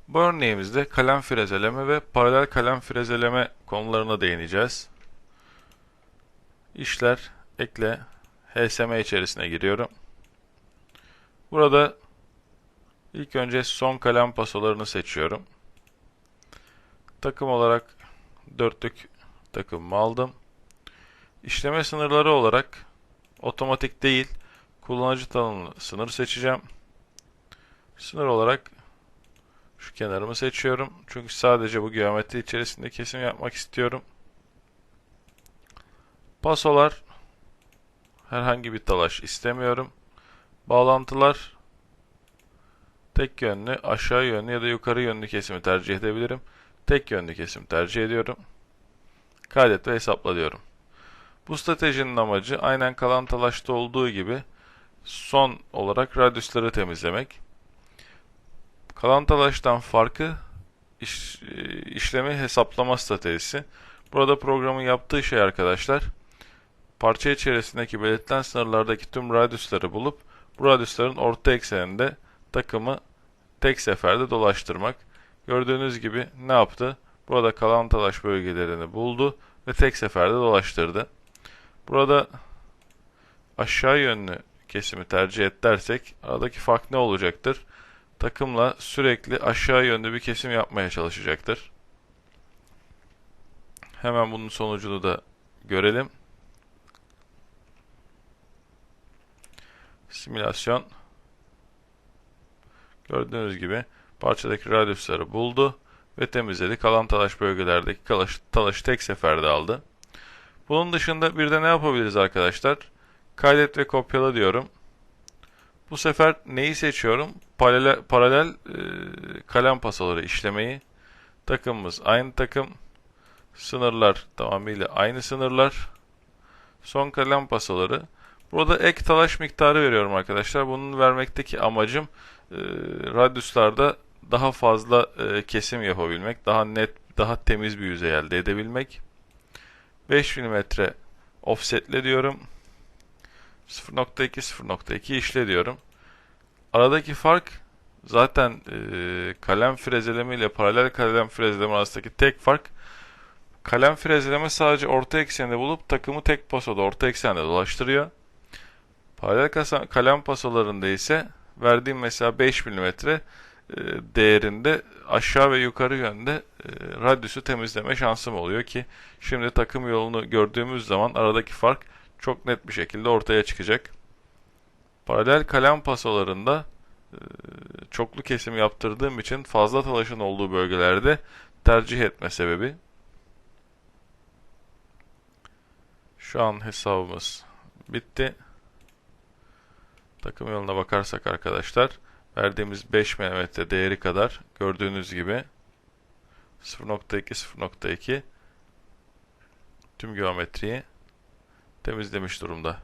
Bu örneğimizde kalem frezeleme ve paralel kalem frezeleme konularına değineceğiz. İşler, ekle, HSM içerisine giriyorum. Burada ilk önce son kalem pasolarını seçiyorum. Takım olarak dörtlük takımımı aldım. İşleme sınırları olarak otomatik değil, kullanıcı tanımlı sınır seçeceğim. Sınır olarak şu kenarımı seçiyorum. Çünkü sadece bu geometri içerisinde kesim yapmak istiyorum. Pasolar, herhangi bir talaş istemiyorum. Bağlantılar, tek yönlü, aşağı yönlü ya da yukarı yönlü kesimi tercih edebilirim. Tek yönlü kesim tercih ediyorum. Kaydet ve hesapla diyorum. Bu stratejinin amacı aynen kalan talaşta olduğu gibi son olarak radyüsleri temizlemek. Kalan talaştan farkı işlemi hesaplama stratejisi. Burada programın yaptığı şey arkadaşlar, parça içerisindeki belirtilen sınırlardaki tüm radyüsleri bulup bu radyüslerin orta ekseninde takımı tek seferde dolaştırmak. Gördüğünüz gibi ne yaptı? Burada kalan talaş bölgelerini buldu ve tek seferde dolaştırdı. Burada aşağı yönlü kesimi tercih et dersek aradaki fark ne olacaktır? Takımla sürekli aşağı yönlü bir kesim yapmaya çalışacaktır. Hemen bunun sonucunu da görelim. Simülasyon. Gördüğünüz gibi parçadaki radyüsleri buldu ve temizledi. Kalan talaş bölgelerdeki talaşı tek seferde aldı. Bunun dışında bir de ne yapabiliriz arkadaşlar? Kaydet ve kopyala diyorum. Bu sefer neyi seçiyorum? Paralel kalem pasaları işlemeyi. Takımımız aynı takım. Sınırlar tamamıyla aynı sınırlar. Son kalem pasaları. Burada ek talaş miktarı veriyorum arkadaşlar. Bunun vermekteki amacım radyüslarda daha fazla kesim yapabilmek, daha net, daha temiz bir yüzey elde edebilmek. 5 mm offsetle diyorum. 0.2 0.2 işle diyorum. Aradaki fark zaten kalem frezeleme ile paralel kalem frezeleme arasındaki tek fark, kalem frezeleme sadece orta eksende bulup takımı tek pasoda orta eksende dolaştırıyor. Paralel kalem pasolarında ise verdiğim mesela 5 mm değerinde aşağı ve yukarı yönde radyüsü temizleme şansım oluyor ki şimdi takım yolunu gördüğümüz zaman aradaki fark çok net bir şekilde ortaya çıkacak. Paralel kalem pasolarında çoklu kesim yaptırdığım için fazla talaşın olduğu bölgelerde tercih etme sebebi. Şu an hesabımız bitti. Takım yoluna bakarsak arkadaşlar, verdiğimiz 5 mm değeri kadar gördüğünüz gibi 0.2 0.2 tüm geometriyi temizlemiş durumda.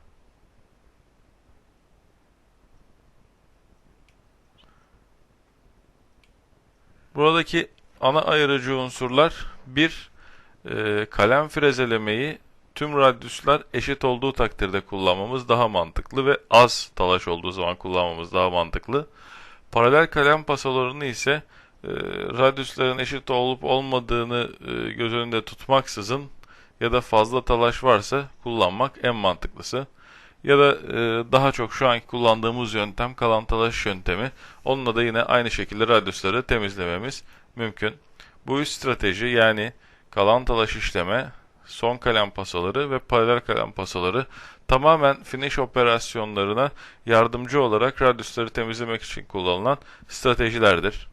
Buradaki ana ayırıcı unsurlar: bir, kalem frezelemeyi tüm radyüsler eşit olduğu takdirde kullanmamız daha mantıklı ve az talaş olduğu zaman kullanmamız daha mantıklı. Paralel kalem pasalarını ise radyüslerin eşit olup olmadığını göz önünde tutmaksızın ya da fazla talaş varsa kullanmak en mantıklısı. Ya da daha çok şu anki kullandığımız yöntem kalan talaş yöntemi. Onunla da yine aynı şekilde radyüsleri temizlememiz mümkün. Bu üç strateji, yani kalan talaş işleme, son kalem pasaları ve paralel kalem pasaları, tamamen finish operasyonlarına yardımcı olarak radyüsleri temizlemek için kullanılan stratejilerdir.